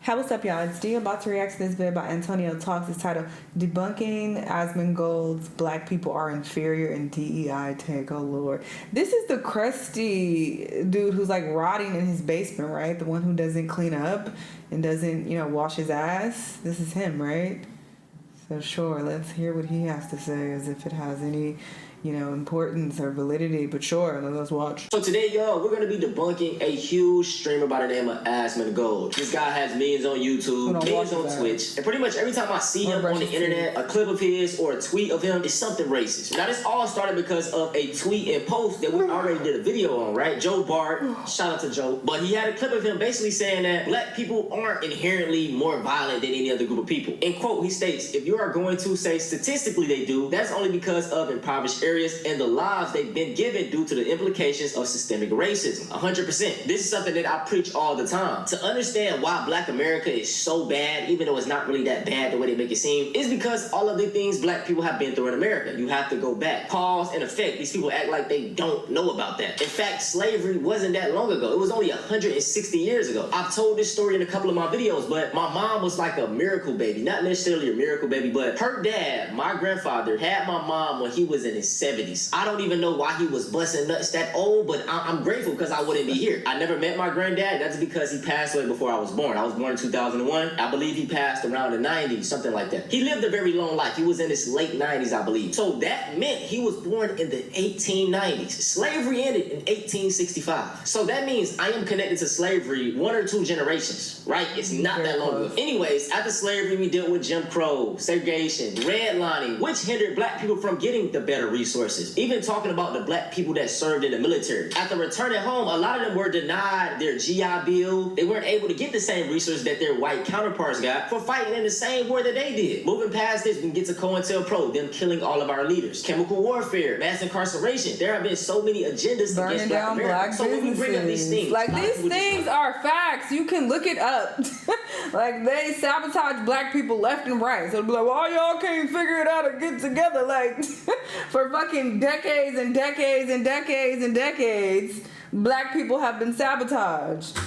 Hey, what's up, y'all? It's D. About to react to this video by Antonio Talks. It's titled Debunking Asmongold's Black People Are Inferior in DEI Take. Oh, Lord. This is the crusty dude who's like rotting in his basement, right? The one who doesn't clean up and doesn't, wash his ass. This is him, right? So, sure, let's hear what he has to say as if it has any, importance or validity. But sure, let's watch. So today, y'all, we're going to be debunking a huge streamer by the name of Asmongold. This guy has millions on YouTube, millions on Twitch, and pretty much every time I see him on the internet, a clip of his or a tweet of him is something racist. Now, this all started because of a tweet and post that we already did a video on, right? Joe Bart, shout out to Joe, but he had a clip of him basically saying that black people aren't inherently more violent than any other group of people. In quote, he states, if you are going to say statistically they do, that's only because of impoverished areas and the lives they've been given due to the implications of systemic racism. 100%. This is something that I preach all the time. To understand why Black America is so bad, even though it's not really that bad the way they make it seem, is because all of the things black people have been through in America. You have to go back. Cause and effect. These people act like they don't know about that. In fact, slavery wasn't that long ago. It was only 160 years ago. I've told this story in a couple of my videos, but my mom was like a miracle baby. Not necessarily a miracle baby, but her dad, my grandfather, had my mom when he was in his 70s. I don't even know why he was busting nuts that old, but I'm grateful because I wouldn't be here. I never met my granddad. That's because he passed away before I was born. I was born in 2001. I believe he passed around the 90s, something like that. He lived a very long life. He was in his late 90s, I believe. So that meant he was born in the 1890s. Slavery ended in 1865. So that means I am connected to slavery 1 or 2 generations, right? It's not that long ago. Anyways, after slavery, we dealt with Jim Crow, segregation, redlining, which hindered black people from getting the better resources. Even talking about the black people that served in the military. After returning home, a lot of them were denied their GI Bill. They weren't able to get the same resources that their white counterparts got for fighting in the same war that they did. Moving past this, we can get to COINTELPRO, them killing all of our leaders. Chemical warfare, mass incarceration. There have been so many agendas burning against down Black America. black so when we bring up these things, these things are facts. You can look it up. Like, they sabotage black people left and right. So it'll be like, well, y'all can't figure it out or get together. Like, for fucking decades and decades and decades and decades, black people have been sabotaged.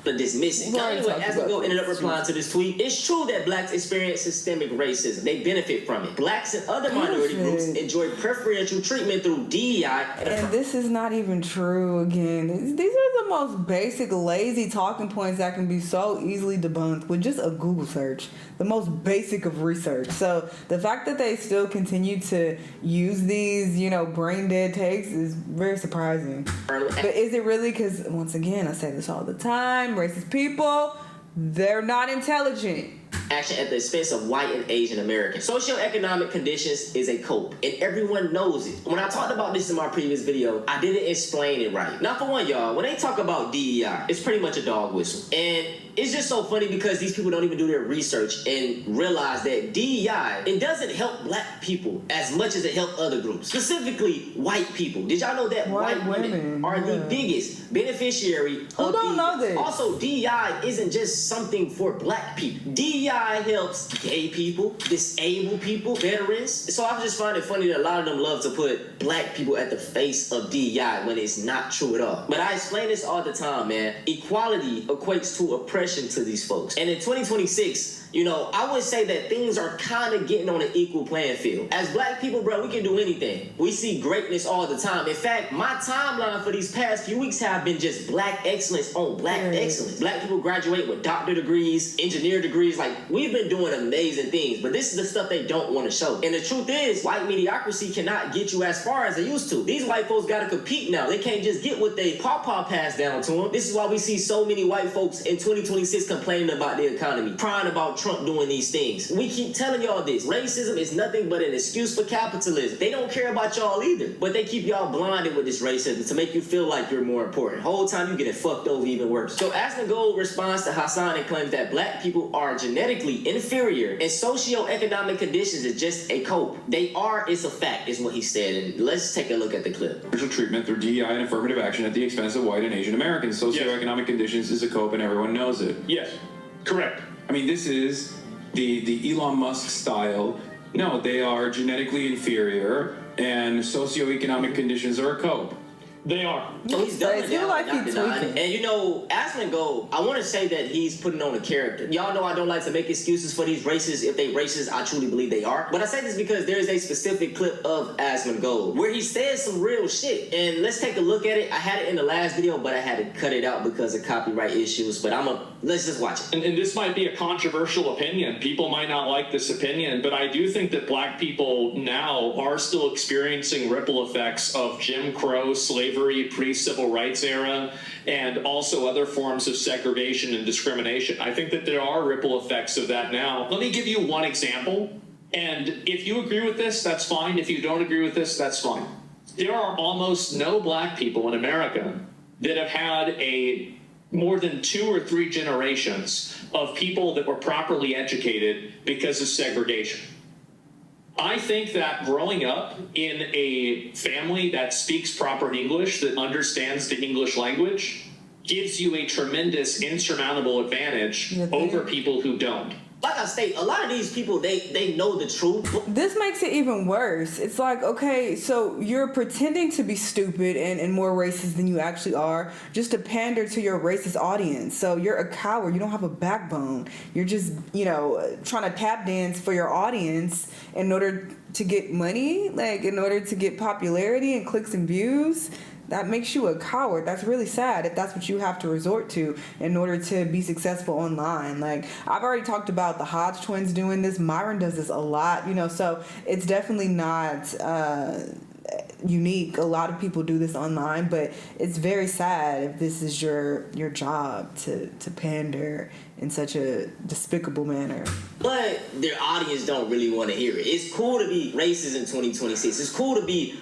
But dismissing. Now, anyway, Asmongold ended up replying to this tweet. It's true that blacks experience systemic racism. They benefit from it. Blacks and other minority groups enjoy preferential treatment through DEI. And this is not even true again. These are the most basic, lazy talking points that can be so easily debunked with just a Google search. The most basic of research. So the fact that they still continue to use these, brain dead takes is very surprising. But is it really? Because once again, I say this all the time, racist people, they're not intelligent. Action at the expense of white and Asian Americans. Socioeconomic conditions is a cope, and everyone knows it. When I talked about this in my previous video, I didn't explain it right. Now, for one, y'all, when they talk about DEI, it's pretty much a dog whistle. And it's just so funny because these people don't even do their research and realize that DEI, it doesn't help black people as much as it helps other groups, specifically white people. Did y'all know that white women are the biggest beneficiary of DEI? Know this? Also, DEI isn't just something for black people. DEI helps gay people, disabled people, veterans. So I just find it funny that a lot of them love to put black people at the face of DEI when it's not true at all. But I explain this all the time, man. Equality equates to oppression to these folks. And in 2026, I would say that things are kind of getting on an equal playing field. As black people, bro, we can do anything. We see greatness all the time. In fact, my timeline for these past few weeks have been just black excellence on black excellence. Black people graduate with doctor degrees, engineer degrees. Like, we've been doing amazing things, but this is the stuff they don't want to show. And the truth is, white mediocrity cannot get you as far as they used to. These white folks got to compete now. They can't just get what they pawpaw passed down to them. This is why we see so many white folks in 2026 complaining about the economy, crying about Trump doing these things. We keep telling y'all this. Racism is nothing but an excuse for capitalism. They don't care about y'all either, but they keep y'all blinded with this racism to make you feel like you're more important. Whole time you getting fucked over even worse. So Asmongold responds to Hassan and claims that black people are genetically inferior and socioeconomic conditions is just a cope. They are, it's a fact, is what he said. And let's take a look at the clip. Preferential treatment through DEI and affirmative action at the expense of white and Asian Americans. Socioeconomic conditions is a cope and everyone knows it. Yes, correct. I mean, this is the Elon Musk style. No, they are genetically inferior and socioeconomic conditions are a cope. They are. So he's dumbing down, like not he's denying it. tweaking. And you know, Asmongold, I want to say that he's putting on a character. Y'all know I don't like to make excuses for these races. If they racist, I truly believe they are. But I say this because there is a specific clip of Asmongold where he says some real shit. And let's take a look at it. I had it in the last video, but I had to cut it out because of copyright issues. But let's just watch it. And this might be a controversial opinion. People might not like this opinion, but I do think that black people now are still experiencing ripple effects of Jim Crow, slavery, pre-civil rights era, and also other forms of segregation and discrimination. I think that there are ripple effects of that now. Let me give you one example, and if you agree with this, that's fine. If you don't agree with this, that's fine. There are almost no black people in America that have had more than 2 or 3 generations of people that were properly educated because of segregation. I think that growing up in a family that speaks proper English, that understands the English language, gives you a tremendous insurmountable advantage over people who don't. Like I state, a lot of these people, they know the truth. This makes it even worse. It's like, okay, so you're pretending to be stupid and more racist than you actually are just to pander to your racist audience. So you're a coward. You don't have a backbone. You're just, trying to tap dance for your audience in order to get money, like in order to get popularity and clicks and views. That makes you a coward. That's really sad if that's what you have to resort to in order to be successful online. Like, I've already talked about the Hodge twins doing this. Myron does this a lot, so it's definitely not unique. A lot of people do this online, but it's very sad if this is your job to pander in such a despicable manner. But their audience don't really want to hear it. It's cool to be racist in 2026. It's cool to be,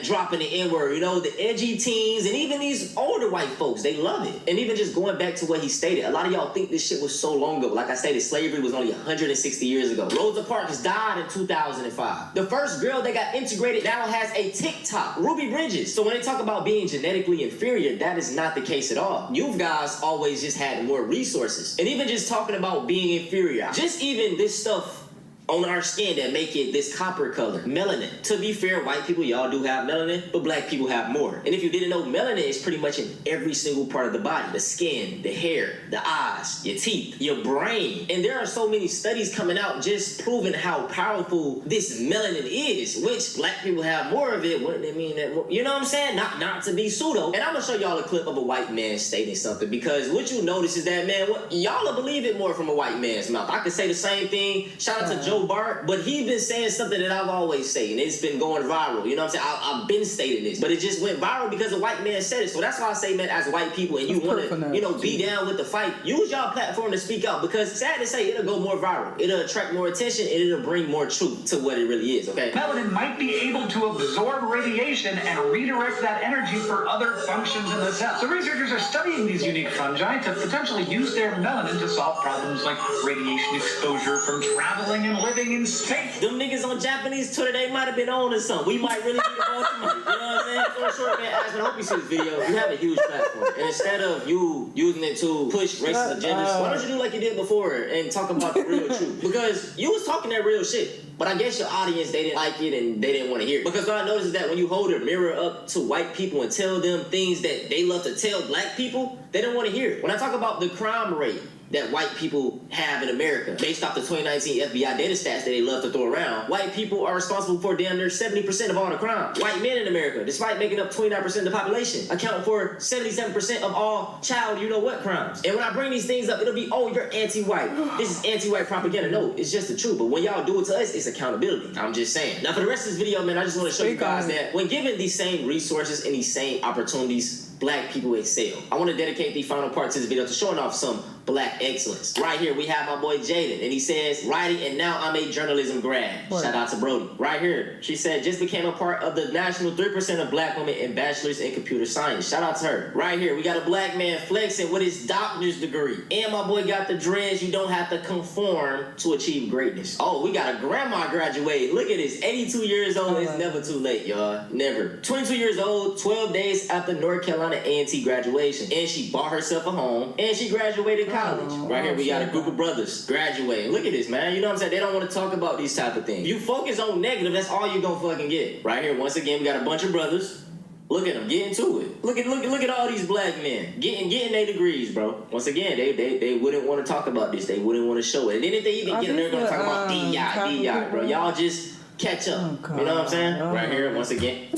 dropping the N-word. The edgy teens and even these older white folks, they love it. And even just going back to what he stated, a lot of y'all think this shit was so long ago. Like I stated, slavery was only 160 years ago. Rosa Parks died in 2005. The first girl that got integrated now has a TikTok, Ruby Bridges. So when they talk about being genetically inferior, that is not the case at all. You guys always just had more resources. And even just talking about being inferior, just even this stuff on our skin that make it this copper color, melanin. To be fair, white people, y'all do have melanin, but black people have more. And if you didn't know, melanin is pretty much in every single part of the body. The skin, the hair, the eyes, your teeth, your brain. And there are so many studies coming out just proving how powerful this melanin is, which black people have more of it. Wouldn't it mean that, you know what I'm saying? Not to be pseudo. And I'm gonna show y'all a clip of a white man stating something, because what you notice is that, man, y'all will believe it more from a white man's mouth. I could say the same thing. Shout out to Joe Bart, but he's been saying something that I've always said, and it's been going viral. You know what I'm saying? I've been stating this, but it just went viral because a white man said it. So that's why I say, man, as white people, and you want to, be down with the fight, use y'all platform to speak out, because sad to say, it'll go more viral. It'll attract more attention, and it'll bring more truth to what it really is, okay? Melanin might be able to absorb radiation and redirect that energy for other functions in the cell. So researchers are studying these unique fungi to potentially use their melanin to solve problems like radiation exposure from traveling and living in space. Them niggas on Japanese Twitter, they might have been on to something. We might really be on to money. You know what I'm saying? So short, man, Asmon, I hope you see this video. You have a huge platform. And instead of you using it to push racist agendas, why don't you do like you did before and talk about the real truth? Because you was talking that real shit. But I guess your audience, they didn't like it and they didn't want to hear it. Because what I noticed is that when you hold a mirror up to white people and tell them things that they love to tell black people, they don't want to hear it. When I talk about the crime rate that white people have in America, based off the 2019 FBI data stats that they love to throw around, white people are responsible for damn near 70% of all the crime. White men in America, despite making up 29% of the population, account for 77% of all child you-know-what crimes. And when I bring these things up, it'll be, oh, you're anti-white. This is anti-white propaganda. No, it's just the truth. But when y'all do it to us, it's accountability. I'm just saying. Now, for the rest of this video, man, I just want to show you guys that when given these same resources and these same opportunities, black people excel. I want to dedicate the final part to this video to showing off some black excellence. Right here, we have my boy Jaden, and he says, writing, and now I'm a journalism grad. What? Shout out to Brody. Right here, she said, just became a part of the national 3% of black women in bachelor's in computer science. Shout out to her. Right here, we got a black man flexing with his doctor's degree. And my boy got the dreads. You don't have to conform to achieve greatness. Oh, we got a grandma graduate. Look at this, 82 years old. It's never too late, y'all. Never. 22 years old, 12 days after North Carolina A&T graduation. And she bought herself a home, and she graduated college. Right here, we got a group of brothers graduating. Look at this, man. You know what I'm saying? They don't want to talk about these type of things. You focus on negative, that's all you're gonna fucking get. Right here, once again, we got a bunch of brothers Look at them, get into it. Look at all these black men getting their degrees, bro. Once again, they wouldn't want to talk about this. They wouldn't want to show it. And then if they even get in there, gonna talk about DEI, bro. Y'all just catch up. Oh, you know what I'm saying? Right here, once again.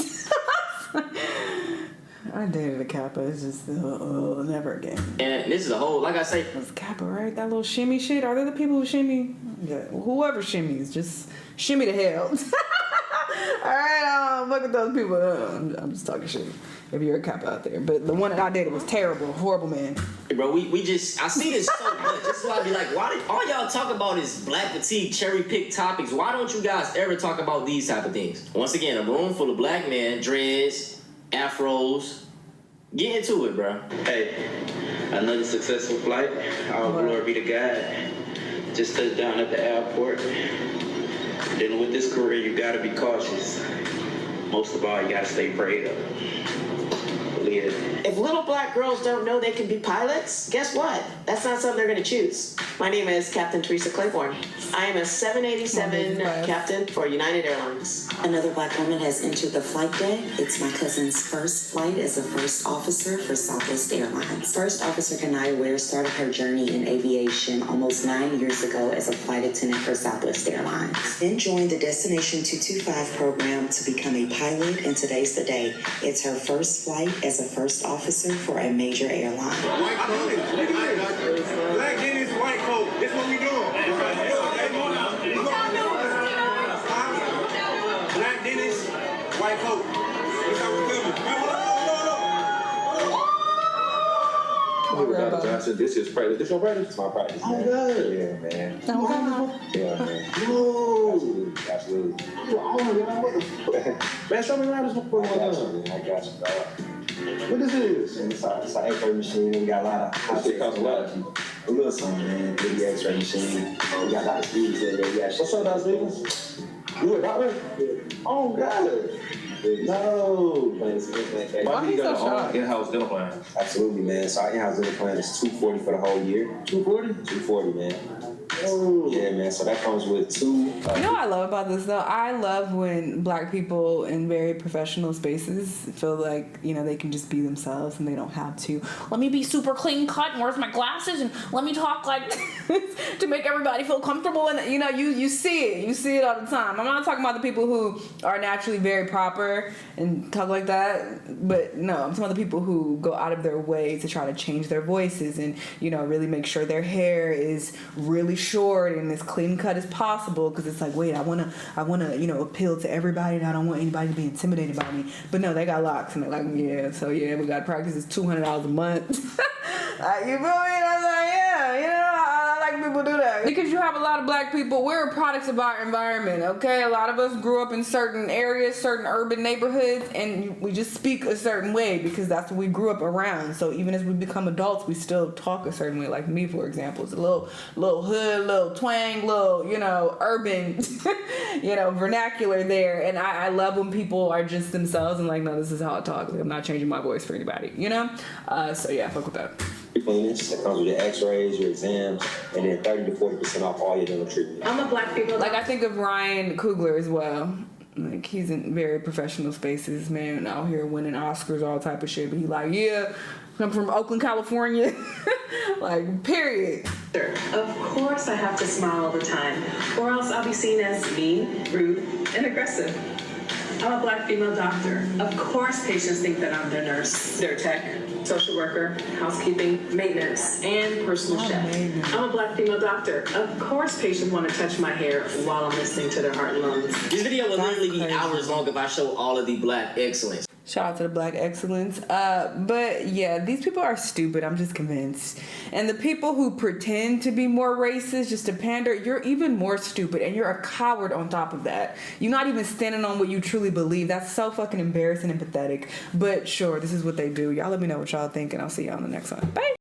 I dated a Kappa. It's just never again. And this is a whole, like I say, It was Kappa, right? That little shimmy shit. Are they the people who shimmy? Yeah. Whoever shimmies, just shimmy to hell. All right, fuck with those people. I'm just talking shit. If you're a Kappa out there, but the one that I dated was terrible, horrible man. bro, we just, I see this so much. This is why I be like, why did all y'all talk about is black fatigue, cherry pick topics? Why don't you guys ever talk about these type of things? Once again, a room full of black men, dreads, afros. Get into it, bro. Hey, another successful flight. All glory be to God. Just touched down at the airport. Dealing with this career, you gotta be cautious. Most of all, you gotta stay prayed up. Believe it. If little black girls don't know they can be pilots, guess what? That's not something they're going to choose. My name is Captain Teresa Claiborne. I am a 787 captain for United Airlines. Another black woman has entered the flight deck. It's my cousin's first flight as a first officer for Southwest Airlines. First Officer Kanaya Ware started her journey in aviation almost 9 years ago as a flight attendant for Southwest Airlines. Then joined the Destination 225 program to become a pilot, and today's the day. It's her first flight as a first officer for a major airline. White coat, black Guinness, white coat. That's what we doing. Black Guinness, white coat. That's how we coming. Johnson, this is practice. This your practice? It's my practice. Oh, good. Yeah, man. Yeah, man. Whoa. Absolutely. Man, show me around this before. I got you, dog. What this is? It's an X-ray machine. We got a lot of hot shit costs a lot of people. A little something, man. Big X-ray machine. We got Dr. Stevens in there. What's up, Dr. Stevens? You a doctor? Oh, God. No. Why he so shy? In-house dental plan. Absolutely, man. So our in-house dental plan is $240 for the whole year. $240? $240, man. Oh. Yeah, man. So that comes with two. You know what I love about this, though? I love when black people in very professional spaces feel like, you know, they can just be themselves and they don't have to, let me be super clean cut and where's my glasses and let me talk like to make everybody feel comfortable. And, you know, you see it. You see it all the time. I'm not talking about the people who are naturally very proper and talk like that. But, no, I'm talking about the people who go out of their way to try to change their voices and, you know, really make sure their hair is really short and as clean cut as possible, because it's like, wait, I wanna you know, appeal to everybody and I don't want anybody to be intimidated by me. But no, they got locks and they're like, yeah, so yeah, we got practice. It's $200 a month. You feel me? And I'm like, yeah, you know, I like people do that because you have a lot of black people. We're products of our environment, okay? A lot of us grew up in certain areas, certain urban neighborhoods, and we just speak a certain way because that's what we grew up around. So even as we become adults, we still talk a certain way. Like me, for example, it's a little hood, little twang, little, you know, urban, you know, vernacular there. And I love when people are just themselves and like, no, this is how I talk. Like, I'm not changing my voice for anybody, you know? So yeah, fuck with that. Cleanings that comes with your x-rays, your exams, and then 30 to 40% off all your dental treatment. I'm a black female. Like, I think of Ryan Coogler as well. Like, he's in very professional spaces, man, out here winning Oscars, all type of shit. But he like, yeah, I'm from Oakland, California. Like, period. Of course I have to smile all the time, or else I'll be seen as mean, rude, and aggressive. I'm a black female doctor. Of course patients think that I'm their nurse, their tech, social worker, housekeeping, maintenance, and personal chef. I'm a black female doctor. Of course patients want to touch my hair while I'm listening to their heart and lungs. This video will literally be hours long if I show all of the black excellence. Shout out to the black excellence. But yeah, these people are stupid. I'm just convinced. And the people who pretend to be more racist just to pander, you're even more stupid. And you're a coward on top of that. You're not even standing on what you truly believe. That's so fucking embarrassing and pathetic. But sure, this is what they do. Y'all let me know what y'all think, and I'll see y'all on the next one. Bye.